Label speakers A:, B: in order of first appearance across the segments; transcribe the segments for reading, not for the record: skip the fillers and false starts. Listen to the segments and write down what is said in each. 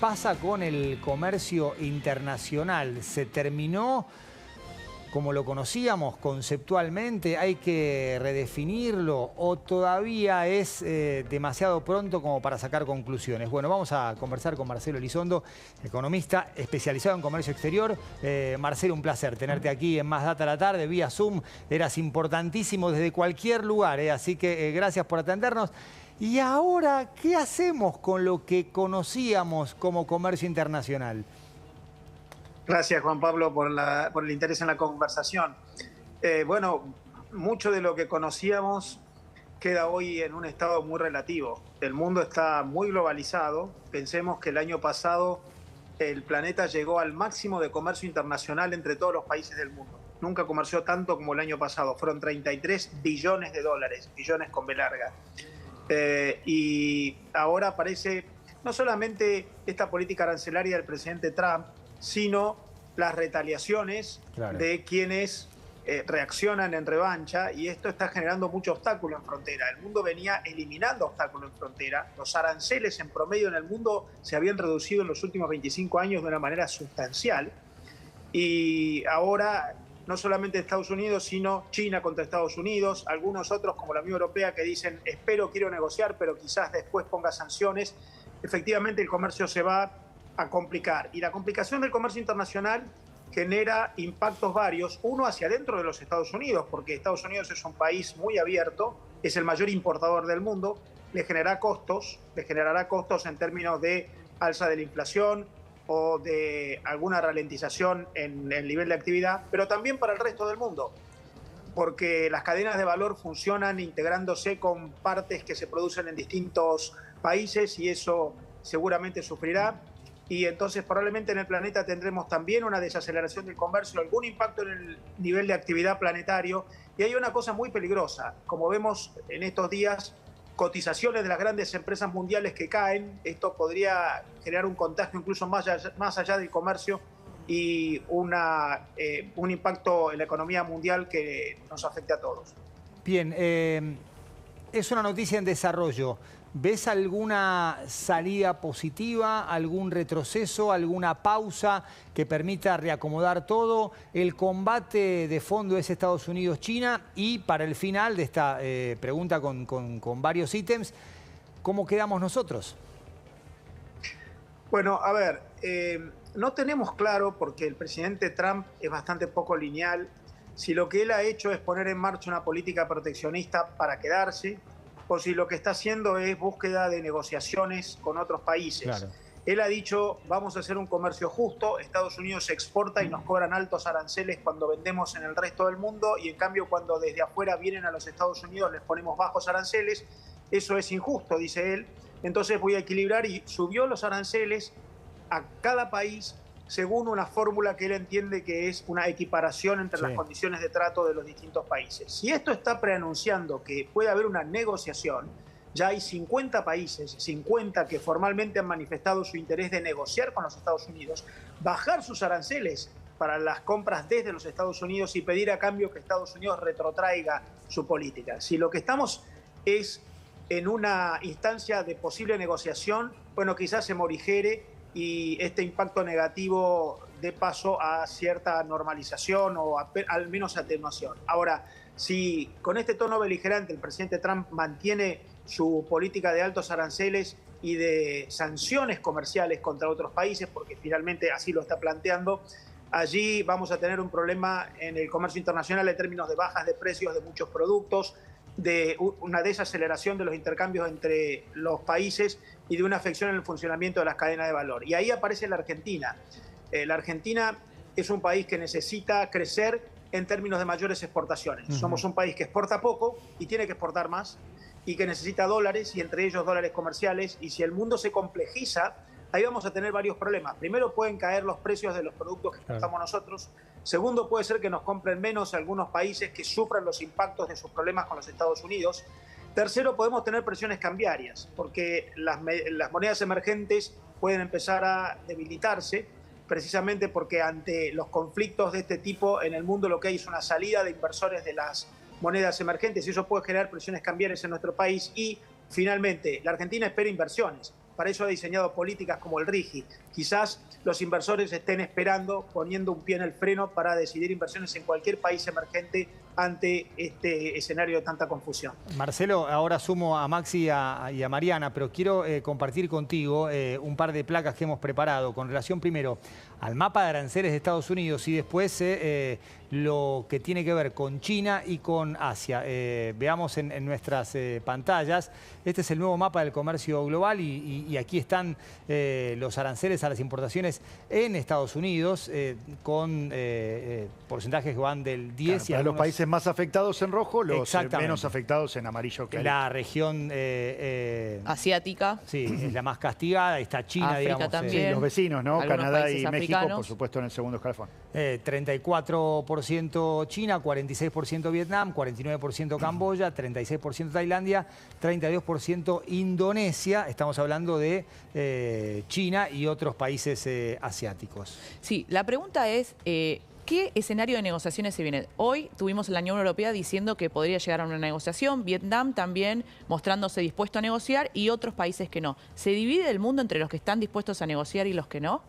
A: Pasa con el comercio internacional? ¿Se terminó como lo conocíamos conceptualmente? ¿Hay que redefinirlo o todavía es demasiado pronto como para sacar conclusiones? Bueno, vamos a conversar con Marcelo Elizondo, economista especializado en comercio exterior. Marcelo, un placer tenerte aquí en Más Data a la Tarde, vía Zoom. Eras importantísimo desde cualquier lugar, así que gracias por atendernos. Y ahora, ¿qué hacemos con lo que conocíamos como comercio internacional?
B: Gracias, Juan Pablo, por el interés en la conversación. Bueno, mucho de lo que conocíamos queda hoy en un estado muy relativo. El mundo está muy globalizado. Pensemos que el año pasado el planeta llegó al máximo de comercio internacional entre todos los países del mundo. Nunca comerció tanto como el año pasado. Fueron 33 billones de dólares, billones con B larga. Y ahora aparece no solamente esta política arancelaria del presidente Trump, sino las retaliaciones de quienes reaccionan en revancha, y esto está generando mucho obstáculo en frontera. El mundo venía eliminando obstáculos en frontera. Los aranceles en promedio en el mundo se habían reducido en los últimos 25 años de una manera sustancial, y ahora no solamente Estados Unidos, sino China contra Estados Unidos, algunos otros como la Unión Europea que dicen quiero negociar, pero quizás después ponga sanciones. Efectivamente el comercio se va a complicar, y la complicación del comercio internacional genera impactos varios, uno hacia adentro de los Estados Unidos, porque Estados Unidos es un país muy abierto, es el mayor importador del mundo, le generará costos en términos de alza de la inflación o de alguna ralentización en el nivel de actividad, pero también para el resto del mundo, porque las cadenas de valor funcionan integrándose con partes que se producen en distintos países, y eso seguramente sufrirá. Y entonces probablemente en el planeta tendremos también una desaceleración del comercio, algún impacto en el nivel de actividad planetario. Y hay una cosa muy peligrosa, como vemos en estos días, cotizaciones de las grandes empresas mundiales que caen. Esto podría generar un contagio incluso más allá del comercio y un impacto en la economía mundial que nos afecte a todos.
A: Bien, es una noticia en desarrollo. ¿Ves alguna salida positiva, algún retroceso, alguna pausa que permita reacomodar todo? El combate de fondo es Estados Unidos-China, y para el final de esta pregunta con varios ítems, ¿cómo quedamos nosotros?
B: Bueno, a ver, no tenemos claro, porque el presidente Trump es bastante poco lineal, si lo que él ha hecho es poner en marcha una política proteccionista para quedarse, o si lo que está haciendo es búsqueda de negociaciones con otros países. Claro. Él ha dicho, vamos a hacer un comercio justo, Estados Unidos exporta y nos cobran altos aranceles cuando vendemos en el resto del mundo, y en cambio cuando desde afuera vienen a los Estados Unidos les ponemos bajos aranceles. Eso es injusto, dice él, entonces voy a equilibrar, y subió los aranceles a cada país según una fórmula que él entiende que es una equiparación entre las condiciones de trato de los distintos países. Si esto está preanunciando que puede haber una negociación, ya hay 50 países, 50 que formalmente han manifestado su interés de negociar con los Estados Unidos, bajar sus aranceles para las compras desde los Estados Unidos y pedir a cambio que Estados Unidos retrotraiga su política. Si lo que estamos es en una instancia de posible negociación, bueno, quizás se morigere y este impacto negativo dé paso a cierta normalización o al menos atenuación. Ahora, si con este tono beligerante el presidente Trump mantiene su política de altos aranceles y de sanciones comerciales contra otros países, porque finalmente así lo está planteando, allí vamos a tener un problema en el comercio internacional en términos de bajas de precios de muchos productos, de una desaceleración de los intercambios entre los países y de una afección en el funcionamiento de las cadenas de valor. Y ahí aparece la Argentina. La Argentina es un país que necesita crecer en términos de mayores exportaciones. Somos un país que exporta poco y tiene que exportar más, y que necesita dólares, y entre ellos dólares comerciales, y si el mundo se complejiza, ahí vamos a tener varios problemas. Primero, pueden caer los precios de los productos que exportamos nosotros. Segundo, puede ser que nos compren menos algunos países que sufran los impactos de sus problemas con los Estados Unidos. Tercero, podemos tener presiones cambiarias, porque las monedas emergentes pueden empezar a debilitarse, precisamente porque ante los conflictos de este tipo en el mundo lo que hay es una salida de inversores de las monedas emergentes, y eso puede generar presiones cambiarias en nuestro país. Y finalmente, la Argentina espera inversiones. para eso ha diseñado políticas como el RIGI. Quizás los inversores estén esperando, poniendo un pie en el freno para decidir inversiones en cualquier país emergente ante este escenario de tanta confusión.
A: Marcelo, ahora sumo a Maxi y a Mariana, pero quiero compartir contigo un par de placas que hemos preparado con relación primero al mapa de aranceles de Estados Unidos y después lo que tiene que ver con China y con Asia. Veamos en nuestras pantallas. Este es el nuevo mapa del comercio global y aquí están los aranceles a las importaciones en Estados Unidos con porcentajes que van del 10 y
C: a
A: algunos...
C: los países más afectados en rojo, los menos afectados en amarillo.
A: La región
D: asiática.
A: Sí, es la más castigada. Está China,
D: África
A: digamos.
D: también.
C: Sí, los vecinos, ¿no?
D: Algunos
C: Canadá y
D: países
C: México,
D: africanos.
C: por supuesto, en el segundo escalafón.
A: 34% China, 46% Vietnam, 49% Camboya, 36% Tailandia, 32% Indonesia. Estamos hablando de China y otros países asiáticos.
D: Sí, la pregunta es, ¿qué escenario de negociaciones se viene? Hoy tuvimos la Unión Europea diciendo que podría llegar a una negociación, Vietnam también mostrándose dispuesto a negociar y otros países que no. ¿Se divide el mundo entre los que están dispuestos a negociar y los que no?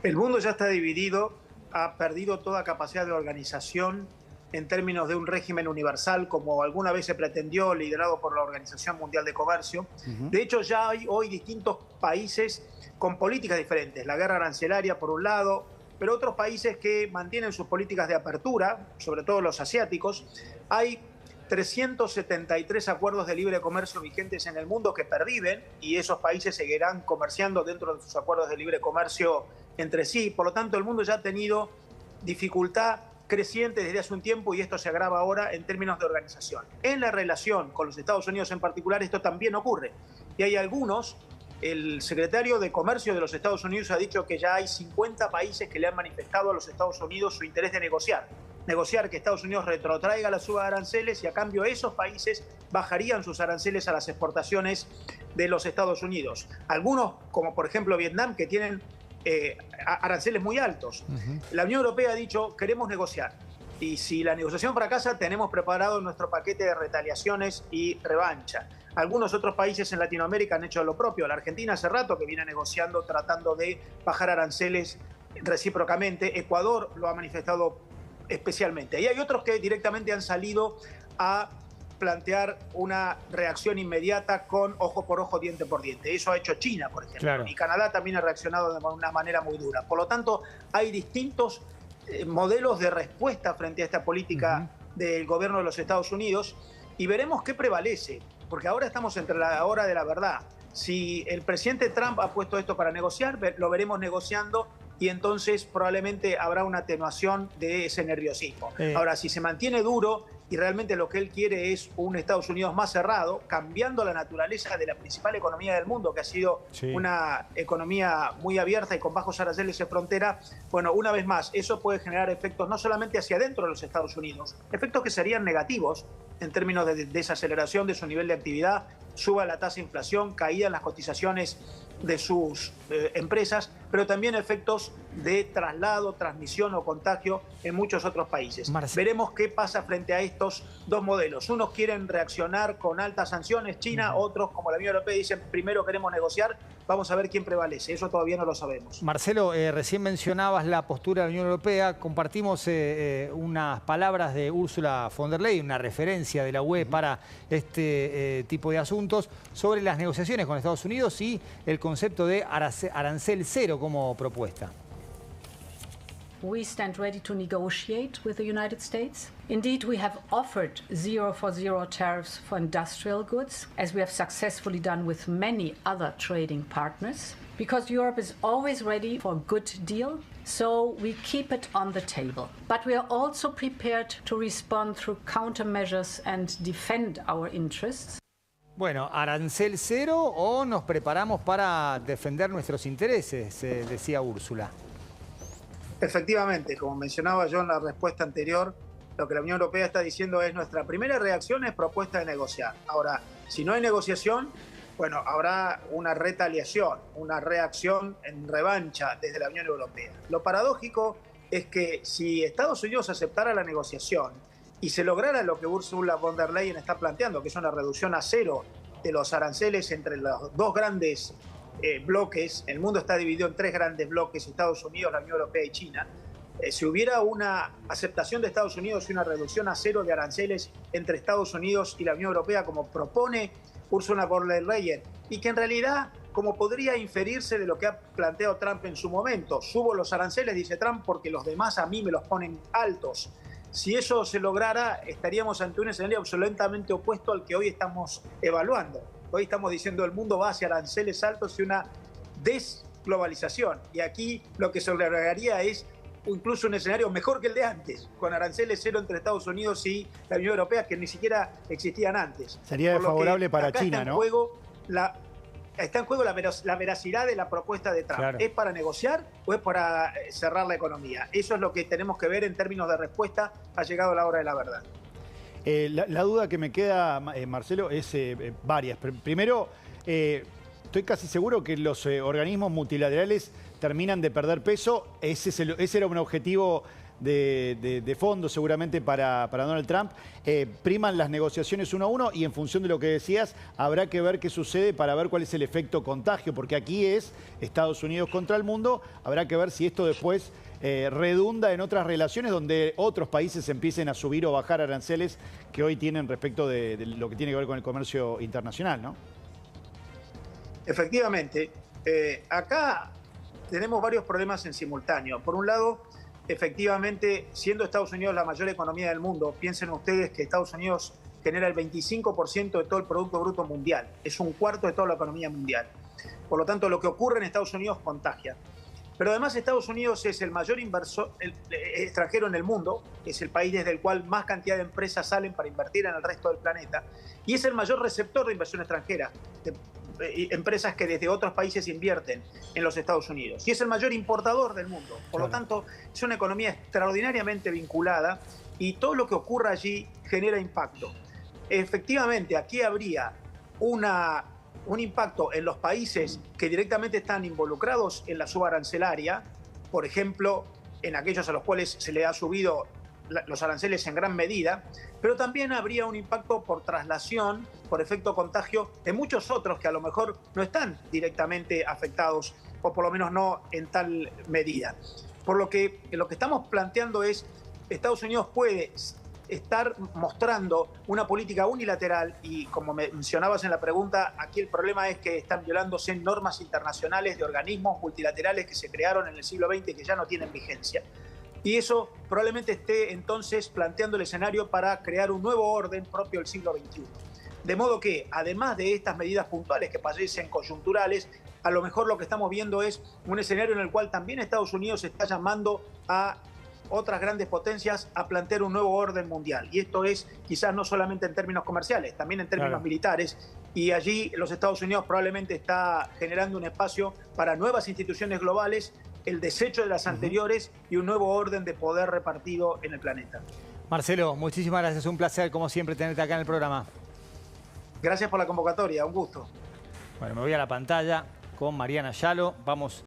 B: El mundo ya está dividido, ha perdido toda capacidad de organización en términos de un régimen universal, como alguna vez se pretendió, liderado por la Organización Mundial de Comercio. De hecho, ya hay hoy distintos países con políticas diferentes. La guerra arancelaria, por un lado, pero otros países que mantienen sus políticas de apertura, sobre todo los asiáticos. Hay 373 acuerdos de libre comercio vigentes en el mundo que perviven y esos países seguirán comerciando dentro de sus acuerdos de libre comercio entre sí. Por lo tanto, el mundo ya ha tenido dificultad creciente desde hace un tiempo y esto se agrava ahora en términos de organización. En la relación con los Estados Unidos en particular esto también ocurre. Y hay algunos, el secretario de Comercio de los Estados Unidos ha dicho que ya hay 50 países que le han manifestado a los Estados Unidos su interés de negociar. Negociar que Estados Unidos retrotraiga la suba de aranceles y a cambio esos países bajarían sus aranceles a las exportaciones de los Estados Unidos. Algunos, como por ejemplo Vietnam, que tienen aranceles muy altos. La Unión Europea ha dicho, queremos negociar. Y si la negociación fracasa, tenemos preparado nuestro paquete de retaliaciones y revancha. Algunos otros países en Latinoamérica han hecho lo propio. La Argentina hace rato que viene negociando, tratando de bajar aranceles recíprocamente. Ecuador lo ha manifestado especialmente. Y hay otros que directamente han salido a plantear una reacción inmediata con ojo por ojo, diente por diente. Eso ha hecho China, por ejemplo. Claro. Y Canadá también ha reaccionado de una manera muy dura. Por lo tanto, hay distintos modelos de respuesta frente a esta política del gobierno de los Estados Unidos y veremos qué prevalece, porque ahora estamos entre la hora de la verdad. Si el presidente Trump ha puesto esto para negociar, lo veremos negociando y entonces probablemente habrá una atenuación de ese nerviosismo. Ahora, si se mantiene duro y realmente lo que él quiere es un Estados Unidos más cerrado, cambiando la naturaleza de la principal economía del mundo, que ha sido una economía muy abierta y con bajos aranceles de frontera, bueno, una vez más, eso puede generar efectos no solamente hacia adentro de los Estados Unidos, efectos que serían negativos en términos de desaceleración de su nivel de actividad, suba la tasa de inflación, caída en las cotizaciones de sus empresas, pero también efectos de traslado, transmisión o contagio en muchos otros países. Veremos qué pasa frente a estos dos modelos. Unos quieren reaccionar con altas sanciones, China, otros, como la Unión Europea, dicen primero queremos negociar, vamos a ver quién prevalece. Eso todavía no lo sabemos.
A: Marcelo, recién mencionabas la postura de la Unión Europea. Compartimos unas palabras de Ursula von der Leyen, una referencia de la UE para este tipo de asuntos, sobre las negociaciones con Estados Unidos y el concepto de arancel cero como propuesta.
E: We stand ready to negotiate with the United States. Indeed, we have offered 0 for 0 tariffs for industrial goods, as we have successfully done with many other trading partners, because Europe is always ready for a good deal, so we keep it on the table. But we are also prepared to respond through countermeasures and defend our interests.
A: Bueno, ¿arancel cero o nos preparamos para defender nuestros intereses? Decía Úrsula.
B: Efectivamente, como mencionaba yo en la respuesta anterior, lo que la Unión Europea está diciendo es nuestra primera reacción es propuesta de negociar. Ahora, si no hay negociación, bueno, habrá una retaliación, una reacción en revancha desde la Unión Europea. Lo paradójico es que si Estados Unidos aceptara la negociación y se lograra lo que Ursula von der Leyen está planteando, que es una reducción a cero de los aranceles entre los dos grandes bloques, el mundo está dividido en tres grandes bloques, Estados Unidos, la Unión Europea y China, si hubiera una aceptación de Estados Unidos y una reducción a cero de aranceles entre Estados Unidos y la Unión Europea, como propone Ursula von der Leyen, y que en realidad, como podría inferirse de lo que ha planteado Trump en su momento, subo los aranceles, dice Trump, porque los demás a mí me los ponen altos. Si eso se lograra, estaríamos ante un escenario absolutamente opuesto al que hoy estamos evaluando. Hoy estamos diciendo el mundo va hacia aranceles altos y una desglobalización. Y aquí lo que se lograría es incluso un escenario mejor que el de antes, con aranceles cero entre Estados Unidos y la Unión Europea, que ni siquiera existían antes.
C: Sería favorable para China, ¿no?
B: Está en juego la veracidad de la propuesta de Trump. Claro. ¿Es para negociar o es para cerrar la economía? Eso es lo que tenemos que ver en términos de respuesta. Ha llegado la hora de la verdad.
C: La duda que me queda, Marcelo, es varias. Primero, estoy casi seguro que los organismos multilaterales terminan de perder peso. Ese era un objetivo de fondo seguramente para Donald Trump. Priman las negociaciones uno a uno y en función de lo que decías habrá que ver qué sucede para ver cuál es el efecto contagio, porque aquí es Estados Unidos contra el mundo. Habrá que ver si esto después redunda en otras relaciones donde otros países empiecen a subir o bajar aranceles que hoy tienen respecto de lo que tiene que ver con el comercio internacional, ¿no?
B: Efectivamente. Acá tenemos varios problemas en simultáneo. Por un lado, efectivamente, siendo Estados Unidos la mayor economía del mundo, piensen ustedes que Estados Unidos genera el 25% de todo el Producto Bruto Mundial. Es un cuarto de toda la economía mundial. Por lo tanto, lo que ocurre en Estados Unidos contagia. Pero además Estados Unidos es el mayor inversor extranjero en el mundo, es el país desde el cual más cantidad de empresas salen para invertir en el resto del planeta, y es el mayor receptor de inversión extranjera, empresas que desde otros países invierten en los Estados Unidos. Y es el mayor importador del mundo. Por lo tanto, es una economía extraordinariamente vinculada y todo lo que ocurra allí genera impacto. Efectivamente, aquí habría un impacto en los países que directamente están involucrados en la suba arancelaria, por ejemplo, en aquellos a los cuales se le ha subido los aranceles en gran medida, pero también habría un impacto por traslación, por efecto contagio, en muchos otros que a lo mejor no están directamente afectados, o por lo menos no en tal medida. Por lo que estamos planteando es, Estados Unidos puede estar mostrando una política unilateral y, como mencionabas en la pregunta, aquí el problema es que están violándose normas internacionales de organismos multilaterales que se crearon en el siglo XX que ya no tienen vigencia. Y eso probablemente esté entonces planteando el escenario para crear un nuevo orden propio del siglo XXI. De modo que, además de estas medidas puntuales que parecen coyunturales, a lo mejor lo que estamos viendo es un escenario en el cual también Estados Unidos está llamando a otras grandes potencias a plantear un nuevo orden mundial. Y esto es quizás no solamente en términos comerciales, también en términos militares. Y allí los Estados Unidos probablemente está generando un espacio para nuevas instituciones globales, el desecho de las anteriores y un nuevo orden de poder repartido en el planeta.
A: Marcelo, muchísimas gracias. Un placer, como siempre, tenerte acá en el programa.
B: Gracias por la convocatoria. Un gusto.
A: Bueno, me voy a la pantalla con Mariana Yalo. Vamos